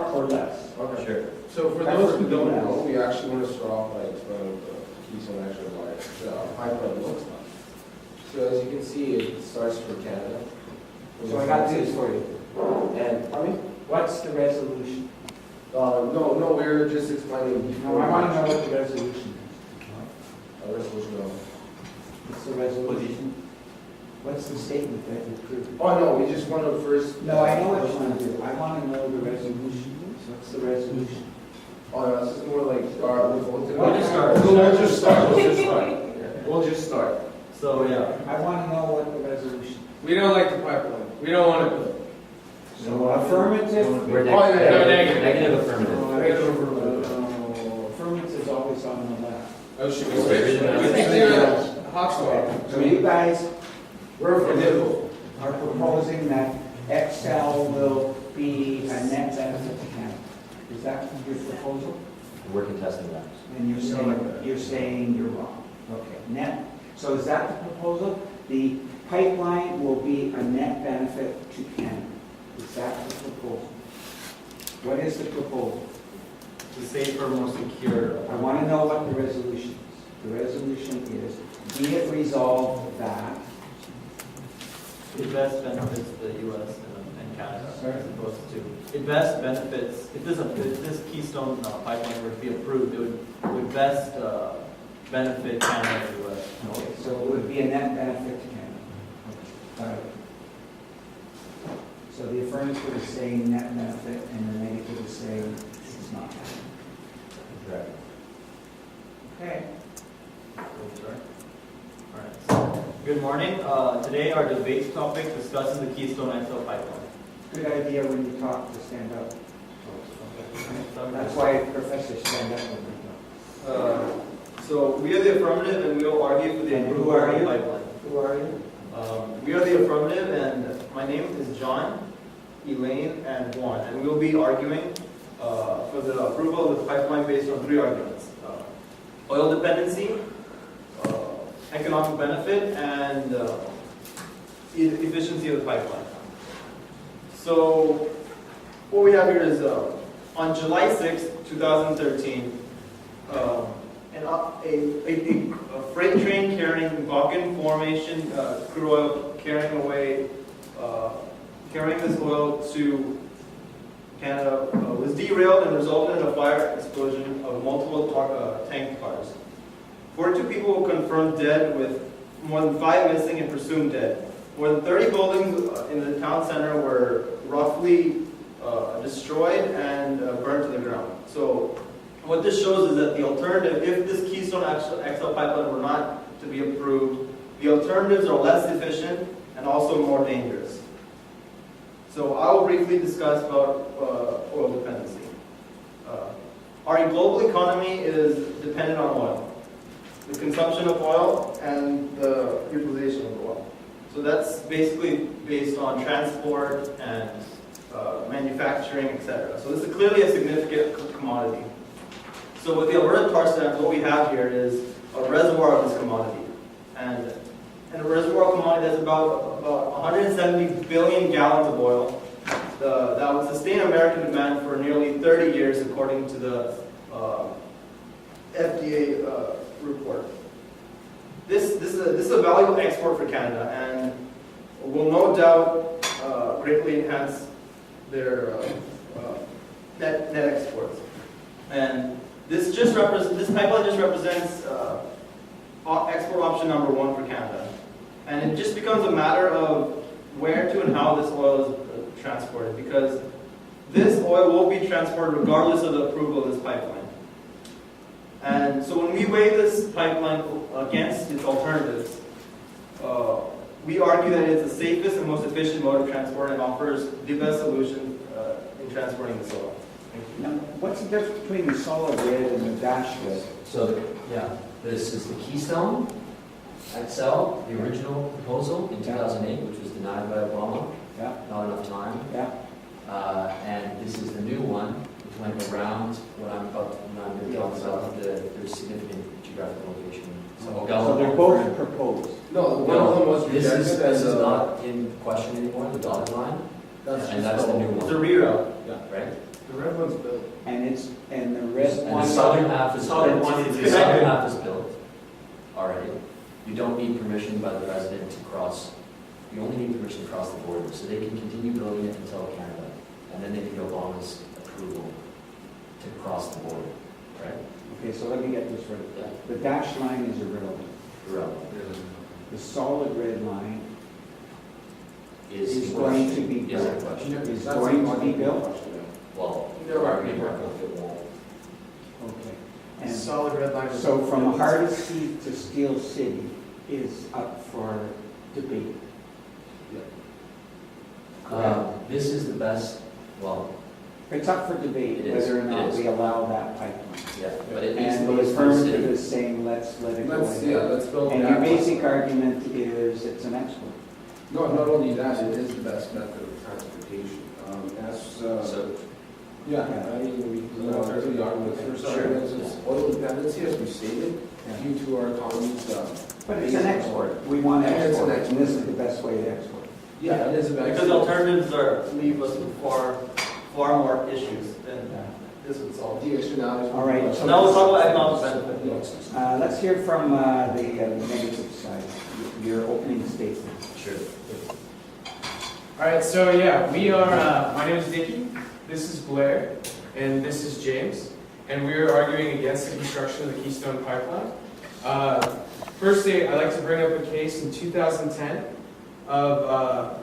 or less. Okay, sure. So for That's those what who we don't do now. know, we actually want to start off by explaining what the Keystone Action pipeline looks like. So as you can see, it starts for Canada. So I got this for you. And, I mean, What's the resolution? no, we were just explaining. No, I want to know what the resolution A resolution of. is. What's the resolution? What's the statement that you approved? Oh, no, we just want to first. No, I know what you want to do. I want to know the resolution. What's the resolution? Oh, no, this is more like, We'll just start. We'll just start. We'll just start. So, yeah, I want to know what the resolution. We don't like the pipeline. We don't want to build. So affirmative. we're Oh, yeah, negative, negative. negative affirmative. Affirmative is always on the left. Oh, should we Wait, switch? wait, Hot spot. So you guys We're for middle. are proposing that Excel will be a net benefit to Canada. Is that your proposal? We're contesting that. And you're saying you're wrong. Okay, net. So is that the proposal? The pipeline will be a net benefit to Canada. Is that the proposal? What is the proposal? To safer, more secure. I want to know what the resolution is. The resolution is, be it resolved that. It best benefits the U.S. and Canada Sorry? as opposed to, it best benefits, if this Keystone pipeline were to be approved, it would best benefit Canada and the U.S. Okay, so it would be a net benefit to Canada. Got it. So the affirmative is saying net benefit and the negative is saying it's not. Correct. Okay. All right. So, good morning. Today our debate topic discusses the Keystone XL pipeline. Good idea when you talk to stand up. Okay. That's why professors stand up when they talk. So we are the affirmative, and we will argue for the And who approval are of the you? pipeline. Who are you? We are the affirmative, and my name is John, Elaine, and Juan, and we will be arguing for the approval of the pipeline based on three arguments: oil dependency, economic benefit, and efficiency of the pipeline. So what we have here is on July 6, 2013, a freight train carrying Bakken Formation crude oil carrying this oil to Canada was derailed and resulted in a fire explosion of multiple tank cars. 42 people were confirmed dead, with more than 5 missing and presumed dead. More than 30 buildings in the town center were roughly destroyed and burned to the ground. So what this shows is that the alternative, if this Keystone XL pipeline were not to be approved, the alternatives are less efficient and also more dangerous. So I will briefly discuss about oil dependency. Our global economy is dependent on oil, the consumption of oil and the utilization of oil. So that's basically based on transport and manufacturing, etc. So this is clearly a significant commodity. So with the Alberta tar sands, what we have here is a reservoir of this commodity. And a reservoir commodity that's about 170 billion gallons of oil that would sustain American demand for nearly 30 years, according to the FDA report. This is a valuable export for Canada and will no doubt greatly enhance their net exports. And this pipeline just represents export option number 1 for Canada. And it just becomes a matter of where to and how this oil is transported, because this oil will be transported regardless of the approval of this pipeline. And so when we weigh this pipeline against its alternatives, we argue that it's the safest and most efficient mode of transport and offers the best solution in transporting this oil. Now, what's the difference between the solid red and the dash red? So, yeah, this is the Keystone XL, the original proposal in 2008, which was denied by Obama. Yeah, Not enough time. yeah. And this is the new one, which went around what I'm about to talk about. There's significant geographical location. So they're both proposed. No, one of them was This rejected is as a. not in question anymore, the dotted line. And that's the new It's a one, reroute. right? The red one's built. and the red And one. the southern half is, Southern one is the southern half is built already. You don't need permission by the resident to cross, you only need permission to cross the border, so they can continue building it until Canada, and then they can get Obama's approval to cross the border, right? Okay, so let me get this right. Yeah. The dashed line is irrelevant. Irrelevant. The solid red line Is Is in going question. to be Is in built. question. is That's going to a be built. question, yeah. Well, There are arguing people. about it won't. Okay. The And solid red line is. so from Hardisty to Steel City is up for debate. This is the best, well, It's up for debate It is, whether or it not is. we allow that pipeline. yeah, but it needs to And go the to the affirmative city. is saying, let's let it go Let's, yeah, ahead. let's build. And that your basic pipeline. argument is it's an export. No, not only that, it is the best method of transportation. So, Yeah, I mean, there's the argument. First Sure. argument is oil dependency, as we stated, Yeah. due to our economy's, But it's an export. We want to Yeah, it's an export, and this is the best way to export. yeah, it is a best. Because the alternatives are, leave us with far more issues than this would solve. The externalities. All right, So now we'll talk about economic benefit. Let's hear from the negative side, your opening statement. sure. All right, so yeah, we are, my name is Dicky, this is Blair, and this is James, and we are arguing against the construction of the Keystone Pipeline. Firstly, I'd like to bring up a case in 2010 of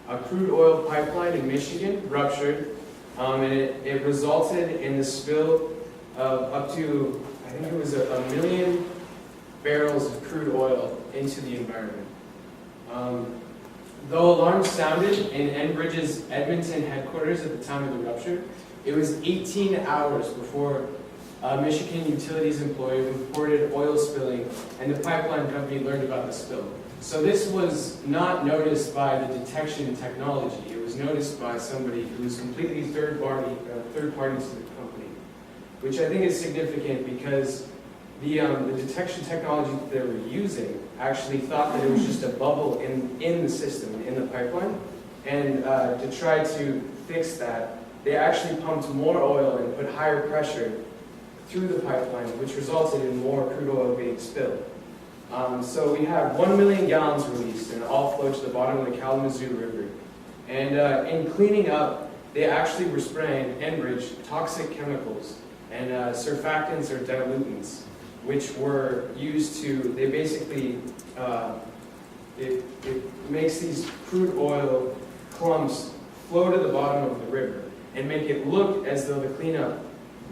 a crude oil pipeline in Michigan ruptured, and it resulted in the spill of up to, I think it was a million barrels of crude oil into the environment. Though alarms sounded in Enbridge's Edmonton headquarters at the time of the rupture, it was 18 hours before a Michigan utilities employee reported oil spilling and the pipeline company learned about the spill. So this was not noticed by the detection technology. It was noticed by somebody who was completely third party to the company, which I think is significant because the detection technology that they were using actually thought that it was just a bubble in the system, in the pipeline. And to try to fix that, they actually pumped more oil and put higher pressure through the pipeline, which resulted in more crude oil being spilled. So we have 1 million gallons released, and it all flowed to the bottom of the Kalamazoo River. And in cleaning up, they actually were spraying Enbridge toxic chemicals and surfactants or dilutants, which were used to, they basically, it makes these crude oil clumps flow to the bottom of the river and make it look as though the cleanup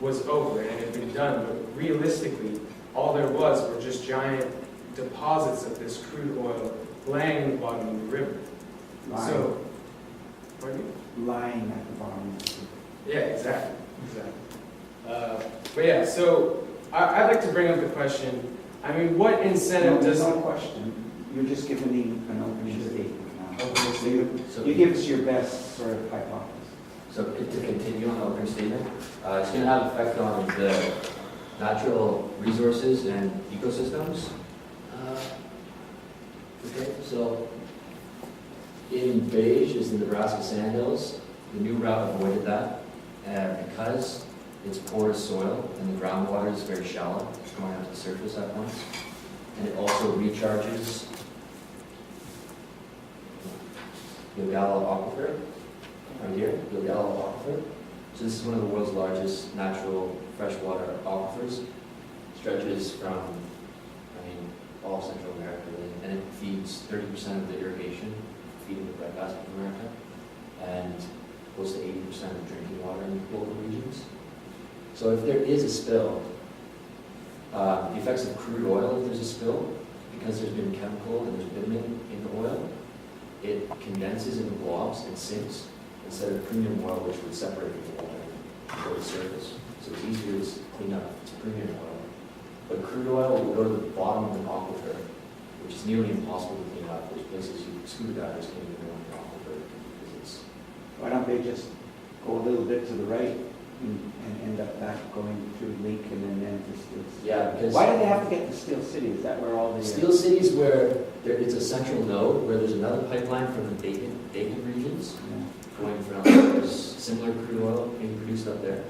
was over and it had been done, but realistically, all there was were just giant deposits of this crude oil laying in the bottom of the river. So, pardon me? Lying at the bottom. Yeah, exactly. But yeah, so I'd like to bring up the question. I mean, what incentive No, there's does no question. You're just giving me an opening statement now. Opening So you give us your best sort of hypothesis. So to continue on the opening statement, it's going to have effect on the natural resources and ecosystems. Okay, so in beige is the Nebraska Sandhills. The new route avoided that because it's porous soil and the groundwater is very shallow, it's going out to the surface at once. And it also recharges Gilgallo Aquifer, right here, Gilgallo Aquifer. So this is one of the world's largest natural freshwater aquifers. Stretches from, all of Central America, really, and it feeds 30% of the irrigation feeding the breadbasket of America, and close to 80% of drinking water in local regions. So if there is a spill, the effects of crude oil, if there's a spill, because there's been chemical and there's bitumen in the oil, it condenses into blobs and sinks instead of premium oil, which would separate from the water and go to the surface. So it's easier to clean up. It's premium oil. But crude oil will go to the bottom of an aquifer, which is nearly impossible to clean up. There's places scuba divers can't even go in the aquifer because it's. Why don't they just go a little bit to the right and end up back going through Leak and then to Steel City? Yeah, because Why do they have to get to Steel City? Is that where all the... Steel City is where it's a central node where there's another pipeline from the Dayton regions, Yeah. going from, there's similar crude oil being produced up there.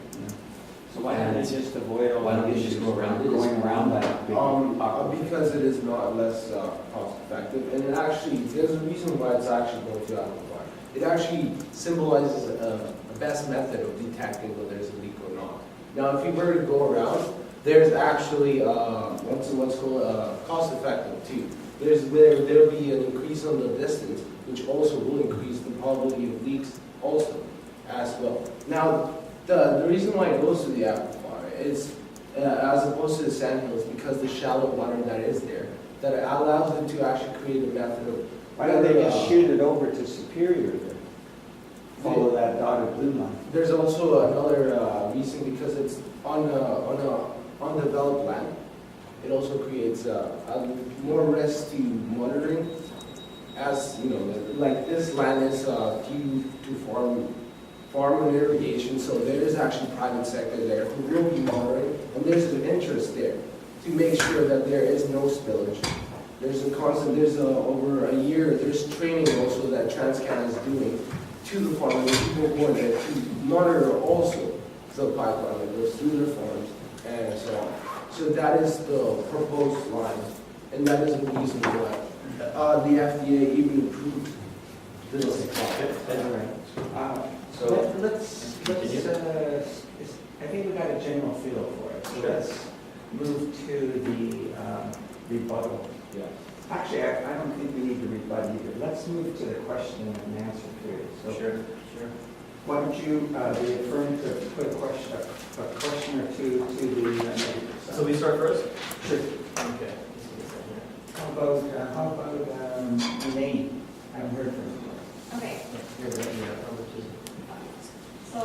So why don't they just avoid all Why don't the we just issues go around it? going around that? big population? Because it is not less cost effective, and it actually, there's a reason why it's actually going to aquifer. It actually symbolizes a best method of detecting whether there's a leak or not. Now, if you were to go around, there's actually what's called cost effective too. There'll be an increase on the distance, which also will increase the probability of leaks also as well. Now, the reason why it goes to the aquifer is as opposed to the sandhills, because the shallow water that is there, that allows them to actually create a method of. Why don't they just shoot it over to Superior then? Follow that dotted blue line. There's also another reason, because it's on undeveloped land. It also creates more risk to monitoring, as you know, like this land is due to farm and irrigation, so there is actually private sector there who will be monitoring, and there's an interest there to make sure that there is no spillage. There's over a year, there's training also that TransCan is doing to the farmers, people who are there to monitor also the pipeline that goes through their farms and so on. So that is the proposed line, and that is the reason why the FDA even approved this project. All right. So, Let's, I think we got a general feel for it. So Sure. let's move to the rebuttal. Yeah. Actually, I don't think we need to rebut either. Let's move to the question and answer period. So sure. why don't you, the affirmative, put a question or two to the negative side. So we start first? Sure. Okay. How about Elaine? I haven't heard from you. Okay, You're right here. so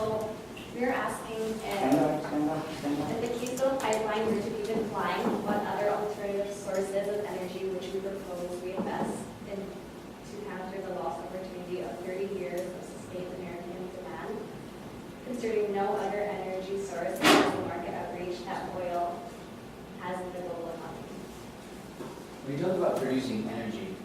we're asking Stand if up, stand up, stand up. the Keystone Pipeline were to be declined, what other alternative sources of energy which we propose we invest in to counter the lost opportunity of 30 years of sustained American demand, considering no other energy source has the market outreach that oil has in the global economy. When you talk about producing energy,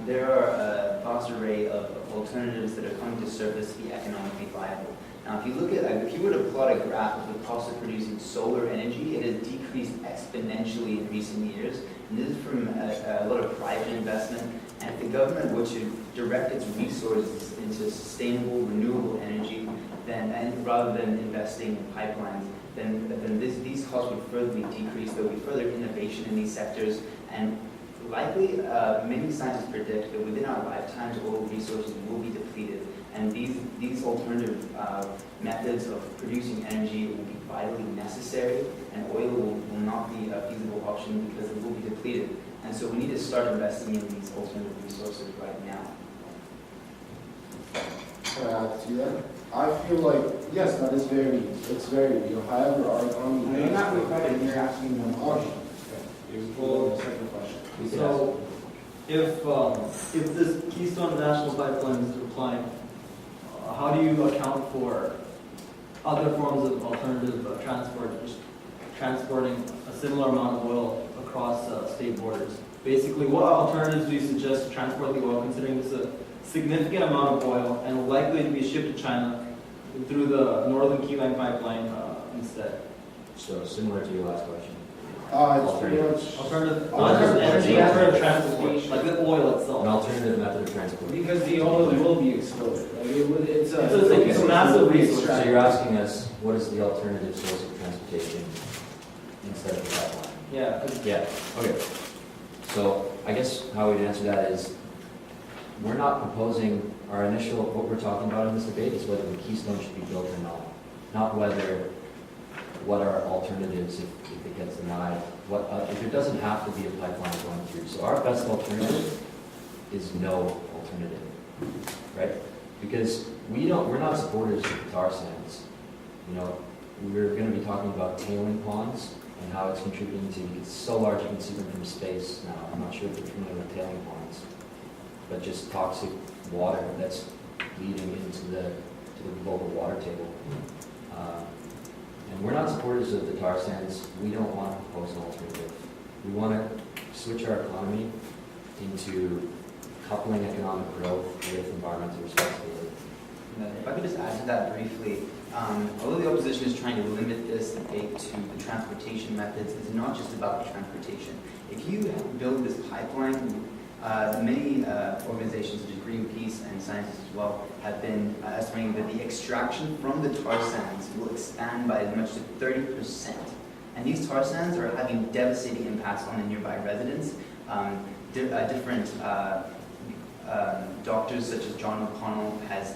there are a vast array of alternatives that are coming to surface to be economically viable. Now, if you look at, if you were to plot a graph of the cost of producing solar energy, it has decreased exponentially in recent years. And this is from a lot of private investment. And if the government were to direct its resources into sustainable, renewable energy, then, and rather than investing in pipelines, then these costs would further be decreased. There would be further innovation in these sectors, and likely, many scientists predict that within our lifetimes, oil resources will be depleted, and these alternative methods of producing energy will be vitally necessary, and oil will not be a feasible option because it will be depleted. And so we need to start investing in these alternative resources right now. Can I add to that? I feel like, yes, it's very real. However, our economy. No, you're not rebutting, you're asking them questions. Well, the second question. So, if this Keystone National Pipeline is declined, how do you account for other forms of alternative transport, just transporting a similar amount of oil across state borders? Basically, what alternatives do you suggest to transport the oil, considering this is a significant amount of oil and likely to be shipped to China through the Northern Key Line pipeline instead? So similar to your last question. It's pretty much. Alternative, not just energy, alternative transport, like the oil An itself. alternative method of transport. Because the oil will be exploded. Like it's a massive resource. So you're asking us, what is the alternative source of transportation instead of the pipeline? Yeah. Yeah, okay. So I guess how we'd answer that is, we're not proposing, our initial, what we're talking about in this debate is whether the Keystone should be built or not what are alternatives if it gets denied, if it doesn't have to be a pipeline going through. So our best alternative is no alternative, right? Because we're not supporters of the tar sands. You know, we're going to be talking about tailing ponds and how it's contributing to, it's so large you can see them from space now. I'm not sure if you're familiar with tailing ponds, but just toxic water that's leading into the global water table. And we're not supporters of the tar sands. We don't want to propose an alternative. We want to switch our economy into coupling economic growth with environmental responsibility. If I could just add to that briefly, although the opposition is trying to limit this debate to the transportation methods, it's not just about the transportation. If you build this pipeline, many organizations such as Greenpeace and scientists as well have been estimating that the extraction from the tar sands will expand by as much as 30%. And these tar sands are having devastating impacts on the nearby residents. Different doctors such as John O'Connell has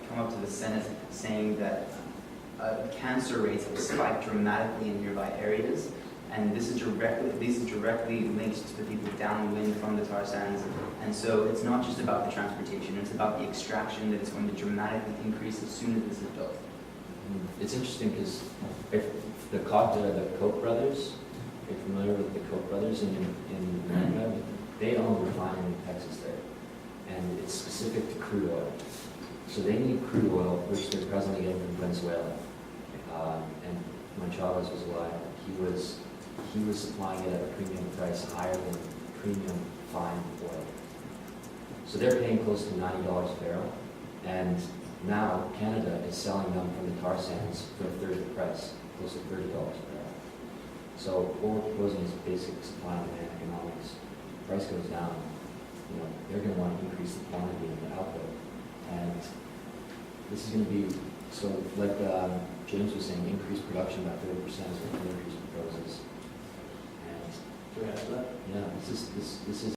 come up to the Senate saying that cancer rates have spiked dramatically in nearby areas, and this is directly linked to the people downwind from the tar sands. And so it's not just about the transportation; it's about the extraction that is going to dramatically increase as soon as this is built. It's interesting because if the Koch brothers, if you're familiar with the Koch brothers in America, they own a refinery in Texas there, and it's specific to crude oil. So they need crude oil, which they're presently getting from Venezuela. And when Chavez was alive, he was supplying it at a premium price higher than premium fine oil. So they're paying close to $90 a barrel, and now Canada is selling them from the tar sands for a third of the price, close to $30 a barrel. So what we're proposing is basic supply and demand economics. Price goes down, they're going to want to increase the quantity of the output, and this is going to be like James was saying, increase production by 30% is what the increase proposes. And Do we have that? yeah, this is